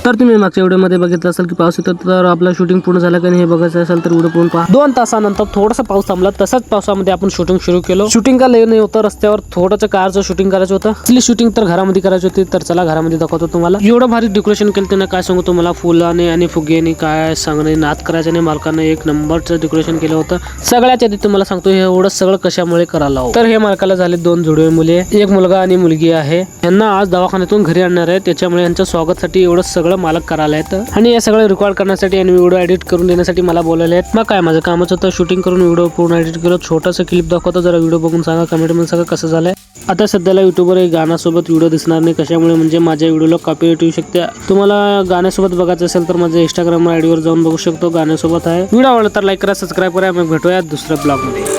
तर तुम्ही मागच्या व्हिडिओमध्ये बघितलं असेल की पाऊस येतो, तर आपलं शूटिंग पूर्ण झालं का नाही हे बघायचं असेल तर व्हिडिओ पूर्ण पहा. 2 तासानंतर थोडासा पाऊस थांबला, तसाच पावसामध्ये आपण शूटिंग सुरू केलं. शूटिंग का लय नाही होतं, रस्त्यावर थोडंसं कारचं शूटिंग करायचं होतं. असली शूटिंग तर घरामध्ये करायची होती, तर चला घरामध्ये दाखवतो तुम्हाला. एवढं भारी डेकोरेशन केलं त्यांना काय सांगू तुम्हाला, फुलाने आणि फुग्याने काय सांगणे, नाद करायचं नाही. मालकाने एक नंबरचं डेकोरेशन केलं होतं. सगळ्यात आधी तुम्हाला सांगतो हे एवढं सगळं कशामुळे करायला हवं. तर हे मालकाला झाले 2 जुळवे मुले, एक मुलगा आणि मुलगी आहे. यांना आज दवाखान्यातून घरी आणणार आहे, त्याच्यामुळे यांच्या स्वागतासाठी एवढं सगळं मालक करायला आहेत. आणि हे सगळं रेकॉर्ड करण्यासाठी आणि व्हिडिओ एडिट करून देण्यासाठी मला बोलायला आहेत. मग काय माझं कामच होतं, शूटिंग करून व्हिडिओ पूर्ण एडिट केलं. छोटासा क्लिप दाखवतो, जरा व्हिडिओ बघून सांगा कमेंटमध्ये सगळं कसं झालंय. आता सध्याला युट्यूबवर एक गाण्यासोबत व्हिडिओ दिसणार नाही, कशामुळे म्हणजे माझ्या व्हिडिओला कॉपीराइट येऊ शकते. तुम्हाला गाण्यासोबत बघायचं असेल तर माझ्या इंस्टाग्राम आयडीवर जाऊन बघू शकतो, गाण्यासोबत आहे. व्हिडिओ आवडला तर लाईक करा, सबस्क्राईब करा. मग भेटूया दुसऱ्या ब्लॉगमध्ये.